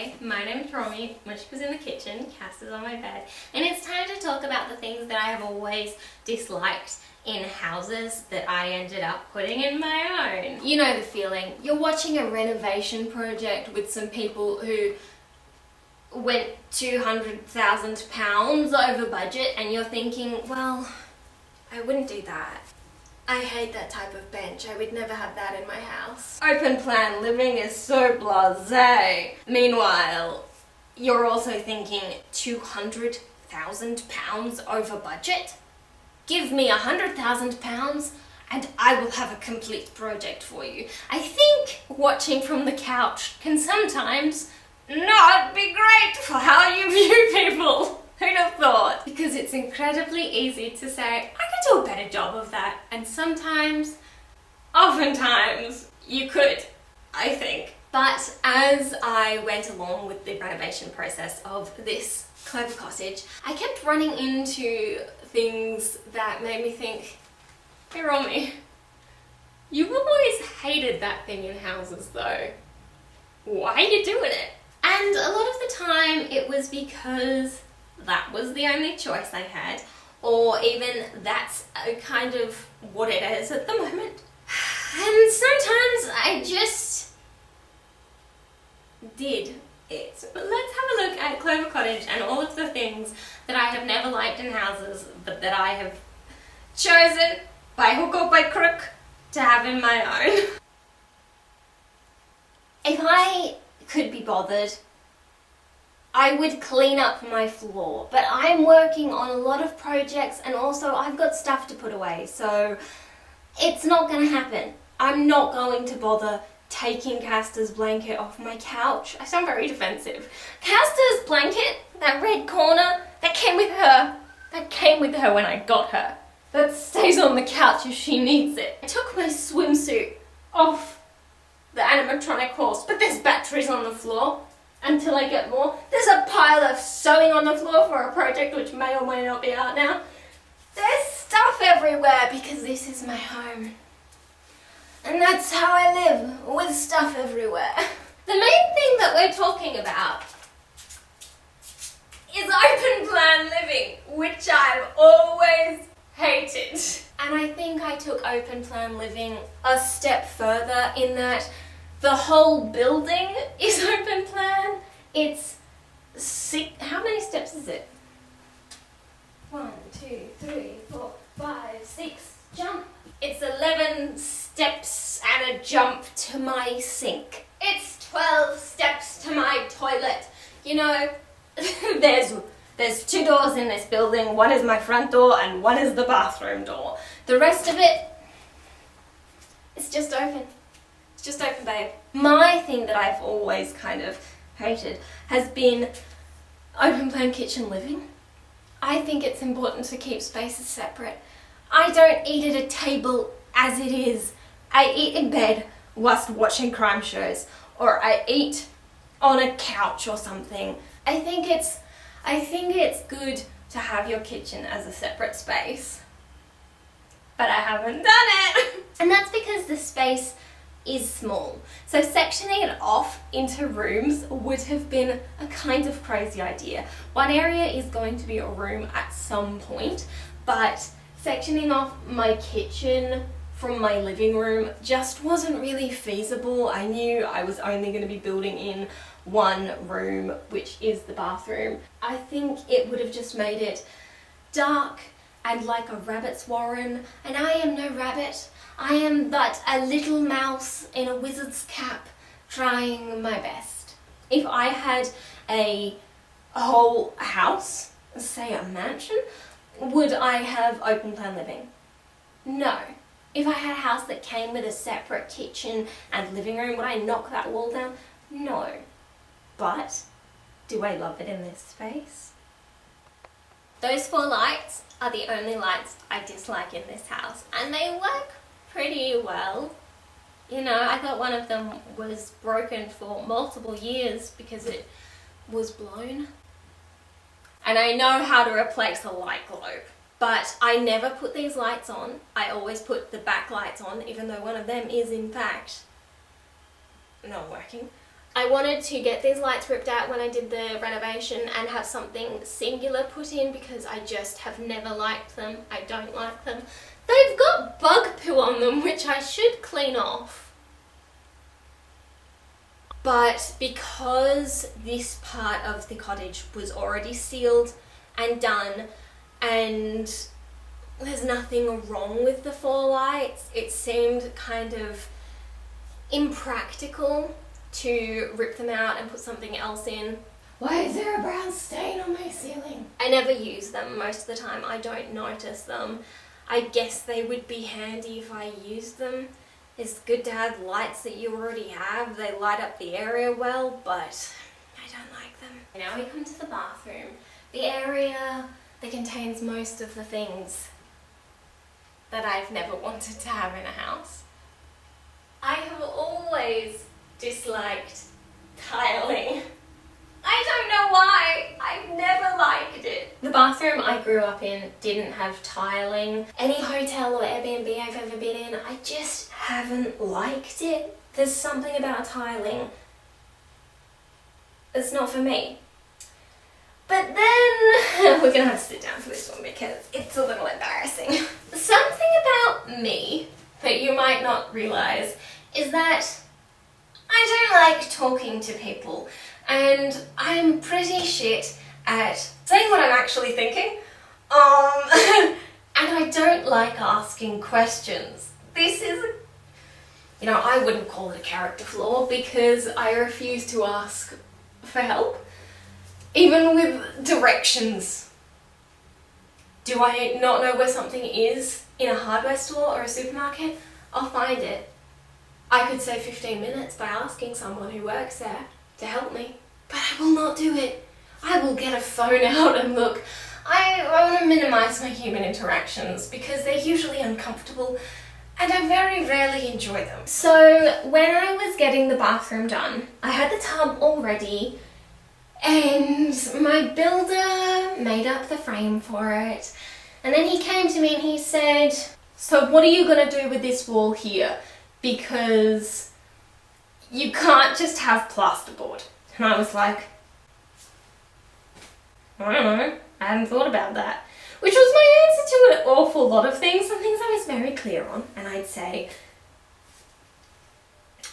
Hi, my name's Romy. Mishka's in the kitchen, Cass is on my bed, and it's time to talk about the things that I have always disliked in houses that I ended up putting in my own. You know the feeling. You're watching a renovation project with some people who went £200,000 over budget and you're thinking, well, I wouldn't do that. I hate that type of bench. I would never have that in my house. Open plan living is so blasé. Meanwhile, you're also thinking £200,000 over budget? Give me £100,000 and I will have a complete project for you. I think watching from the couch can sometimes not be great for how you view people. Who'd have thought? Because it's incredibly easy to say, I could do a better job of that. And sometimes, oftentimes, you could, I think. But as I went along with the renovation process of this clever cottage, I kept running into things that made me think, hey Romy, you've always hated that thing in houses though. Why are you doing it? And a lot of the time it was because that was the only choice I had, or even that's kind of what it is at the moment. And sometimes I just did it. But let's have a look at Clover Cottage and all of the things that I have never liked in houses, but that I have chosen by hook or by crook to have in my own. If I could be bothered, I would clean up my floor, but I'm working on a lot of projects and also I've got stuff to put away, so it's not going to happen. I'm not going to bother taking Caster's blanket off my couch. I sound very defensive. Caster's blanket, that red corner, that came with her. That came with her when I got her. That stays on the couch if she needs it. I took my swimsuit off the animatronic horse, but there's batteries on the floor. Until I get more. There's a pile of sewing on the floor for a project which may or may not be out now. There's stuff everywhere because this is my home. And that's how I live, with stuff everywhere. The main thing that we're talking about is open plan living, which I've always hated. And I think I took open plan living a step further in that the whole building is open plan. It's how many steps is it? 1, 2, 3, 4, 5, 6, jump. It's 11 steps and a jump to my sink. It's 12 steps to my toilet. You know, there's 2 doors in this building. One is my front door and one is the bathroom door. The rest of it is just open. Just open, babe. My thing that I've always kind of hated has been open plan kitchen living. I think it's important to keep spaces separate. I don't eat at a table as it is. I eat in bed whilst watching crime shows, or I eat on a couch or something. I think it's good to have your kitchen as a separate space. But I haven't done it. And that's because the space is small. So sectioning it off into rooms would have been a kind of crazy idea. One area is going to be a room at some point, but sectioning off my kitchen from my living room just wasn't really feasible. I knew I was only going to be building in one room, which is the bathroom. I think it would have just made it dark and like a rabbit's warren, and I am no rabbit. I am but a little mouse in a wizard's cap trying my best. If I had a whole house, say a mansion, would I have open plan living? No. If I had a house that came with a separate kitchen and living room, would I knock that wall down? No. But do I love it in this space? Those 4 lights are the only lights I dislike in this house, and they work pretty well. You know, I thought one of them was broken for multiple years because it was blown. And I know how to replace a light globe, but I never put these lights on. I always put the back lights on, even though one of them is in fact not working. I wanted to get these lights ripped out when I did the renovation and have something singular put in because I just have never liked them. I don't like them. They've got bug poo on them, which I should clean off. But because this part of the cottage was already sealed and done, and there's nothing wrong with the 4 lights, it seemed kind of impractical to rip them out and put something else in. Why is there a brown stain on my ceiling? I never use them most of the time. I don't notice them. I guess they would be handy if I used them. It's good to have lights that you already have. They light up the area well, but I don't like them. Now we come to the bathroom. The area that contains most of the things that I've never wanted to have in a house. I have always disliked tiling. I don't know why. I've never liked it. The bathroom I grew up in didn't have tiling. Any hotel or Airbnb I've ever been in, I just haven't liked it. There's something about tiling that's not for me. But then we're gonna have to sit down for this one because it's a little embarrassing. Something about me that you might not realise is that I don't like talking to people, and I'm pretty shit at saying what I'm actually thinking. And I don't like asking questions. This is, you know, I wouldn't call it a character flaw because I refuse to ask for help. Even with directions. Do I not know where something is in a hardware store or a supermarket? I'll find it. I could save 15 minutes by asking someone who works there to help me, but I will not do it. I will get a phone out and look. I want to minimise my human interactions because they're usually uncomfortable and I very rarely enjoy them. So when I was getting the bathroom done, I had the tub all ready and my builder made up the frame for it. And then he came to me and he said, so what are you going to do with this wall here? Because you can't just have plasterboard. And I was like, I don't know, I hadn't thought about that. Which was my answer to an awful lot of things, some things I was very clear on. And I'd say,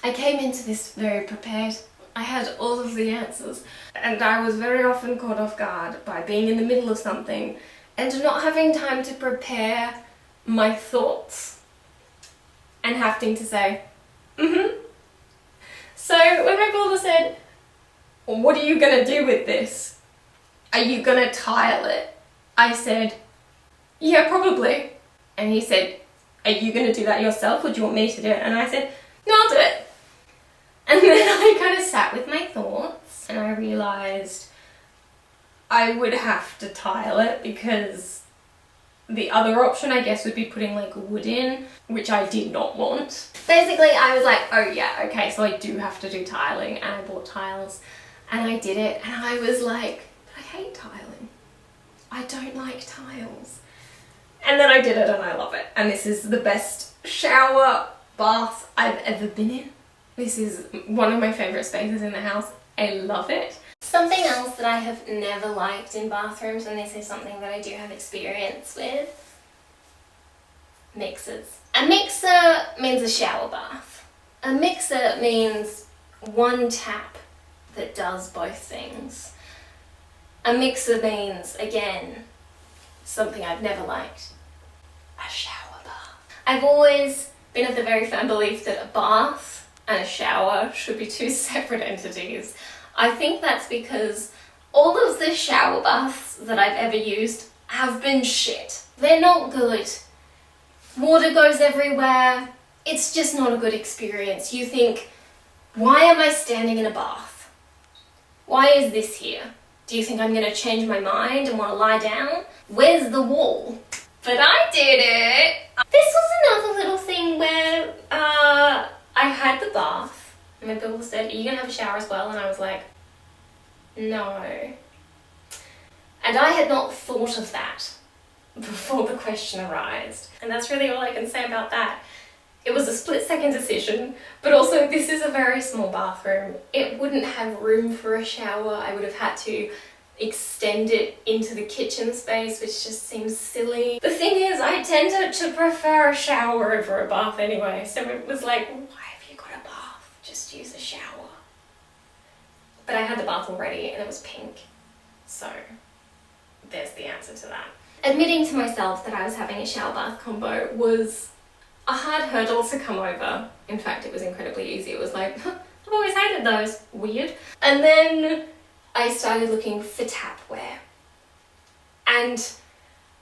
I came into this very prepared. I had all of the answers. And I was very often caught off guard by being in the middle of something and not having time to prepare my thoughts. And having to say, So when my builder said, what are you going to do with this? Are you going to tile it? I said, yeah, probably. And he said, are you going to do that yourself or do you want me to do it? And I said, no, I'll do it. And then I kind of sat with my thoughts and I realised I would have to tile it because the other option, I guess, would be putting like wood in, which I did not want. Basically, I was like, oh yeah, okay, so I do have to do tiling, and I bought tiles, and I did it, and I was like, but I hate tiling. I don't like tiles. And then I did it, and I love it. And this is the best shower bath I've ever been in. This is one of my favourite spaces in the house. I love it. Something else that I have never liked in bathrooms, and this is something that I do have experience with, mixers. A mixer means a shower bath. A mixer means one tap that does both things. A mixer means, again, something I've never liked, a shower bath. I've always been of the very firm belief that a bath and a shower should be two separate entities. I think that's because all of the shower baths that I've ever used have been shit. They're not good. Water goes everywhere. It's just not a good experience. You think, why am I standing in a bath? Why is this here? Do you think I'm going to change my mind and want to lie down? Where's the wall? But I did it! This was another little thing where I had the bath. And my builder said, are you going to have a shower as well? And I was like, no. And I had not thought of that before the question arose. And that's really all I can say about that. It was a split-second decision, but also this is a very small bathroom. It wouldn't have room for a shower. I would have had to extend it into the kitchen space, which just seems silly. The thing is, I tend to prefer a shower over a bath anyway, so it was like, why have you got a bath? Just use a shower. But I had the bath already and it was pink, so there's the answer to that. Admitting to myself that I was having a shower bath combo was a hard hurdle to come over. In fact, it was incredibly easy. It was like, huh, I've always hated those. Weird. And then I started looking for tapware. And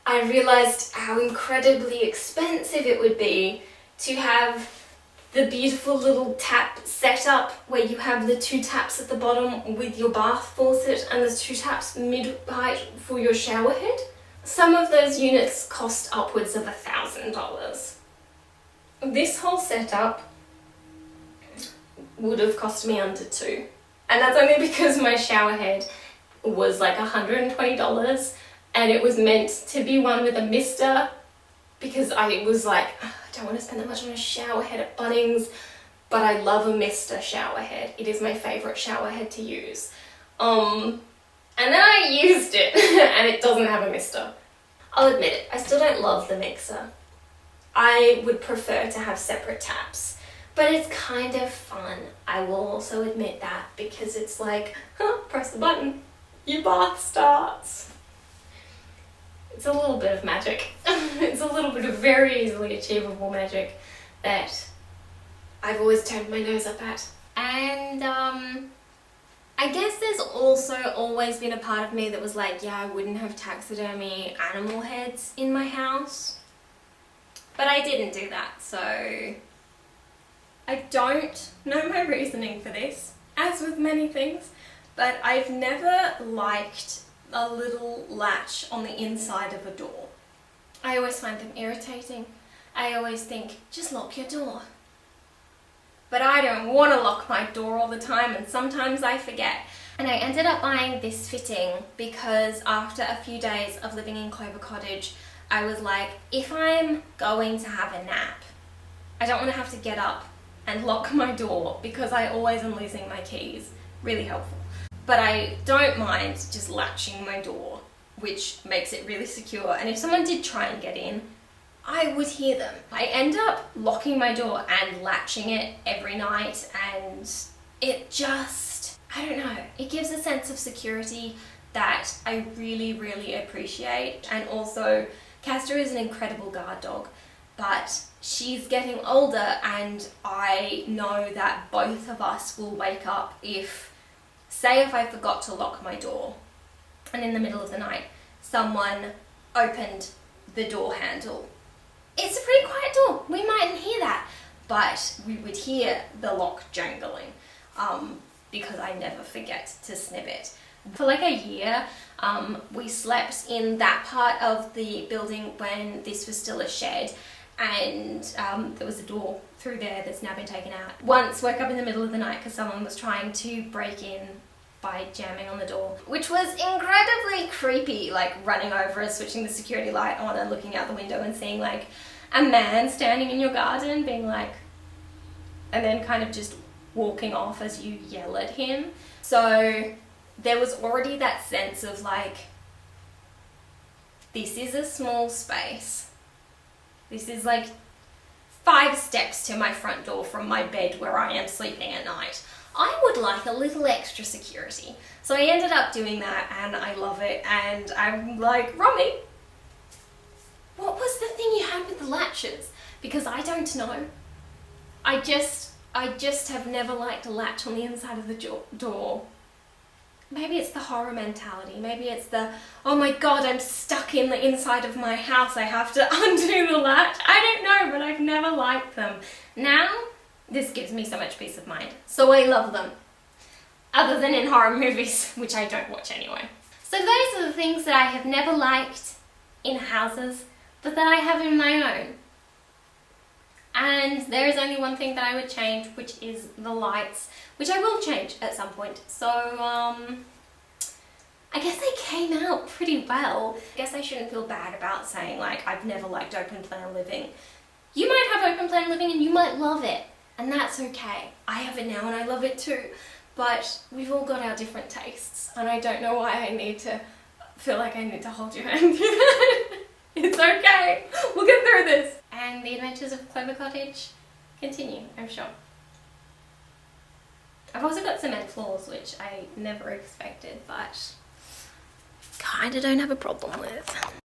I realised how incredibly expensive it would be to have the beautiful little tap setup where you have the 2 taps at the bottom with your bath faucet and the 2 taps mid-height for your shower head. Some of those units cost upwards of $1,000. This whole setup would have cost me under $2. And that's only because my shower head was like $120 and it was meant to be one with a mister, because I was like, I don't want to spend that much on a shower head at Bunnings, but I love a mister shower head. It is my favourite shower head to use. And then I used it and it doesn't have a mister. I'll admit it, I still don't love the mixer. I would prefer to have separate taps, but it's kind of fun. I will also admit that, because it's like, press the button, your bath starts. It's a little bit of magic. It's a little bit of very easily achievable magic that I've always turned my nose up at. And I guess there's also always been a part of me that was like, yeah, I wouldn't have taxidermy animal heads in my house. But I didn't do that, so I don't know my reasoning for this, as with many things, but I've never liked a little latch on the inside of a door. I always find them irritating. I always think, just lock your door. But I don't want to lock my door all the time, and sometimes I forget. And I ended up buying this fitting because after a few days of living in Clover Cottage, I was like, if I'm going to have a nap, I don't want to have to get up and lock my door, because I always am losing my keys. Really helpful. But I don't mind just latching my door, which makes it really secure. And if someone did try and get in, I would hear them. I end up locking my door and latching it every night, and it just, I don't know, it gives a sense of security that I really, really appreciate. And also, Castor is an incredible guard dog, but she's getting older, and I know that both of us will wake up if, say if I forgot to lock my door and in the middle of the night someone opened the door handle. It's a pretty quiet door, we mightn't hear that, but we would hear the lock jangling, because I never forget to snip it. For like a year, we slept in that part of the building when this was still a shed, and there was a door through there that's now been taken out. Once woke up in the middle of the night because someone was trying to break in by jamming on the door, which was incredibly creepy, like running over and switching the security light on and looking out the window and seeing like a man standing in your garden being like, and then kind of just walking off as you yell at him. So there was already that sense of like, this is a small space. This is like 5 steps to my front door from my bed where I am sleeping at night. I would like a little extra security. So I ended up doing that, and I love it. And I'm like, Romy, what was the thing you had with the latches? Because I don't know. I just have never liked a latch on the inside of the door. Maybe it's the horror mentality. Maybe it's the, oh my god, I'm stuck in the inside of my house, I have to undo the latch. I don't know, but I've never liked them. Now, this gives me so much peace of mind. So I love them. Other than in horror movies, which I don't watch anyway. So those are the things that I have never liked in houses, but that I have in my own. And there is only one thing that I would change, which is the lights, which I will change at some point. So, I guess they came out pretty well. I guess I shouldn't feel bad about saying like, I've never liked open plan living. You might have open plan living and you might love it, and that's okay. I have it now and I love it too, but we've all got our different tastes, and I don't know why I need to feel like I need to hold your hand through that. It's okay, we'll get through this. And the adventures of Clover Cottage continue, I'm sure. I've also got cement floors, which I never expected, but kinda don't have a problem with.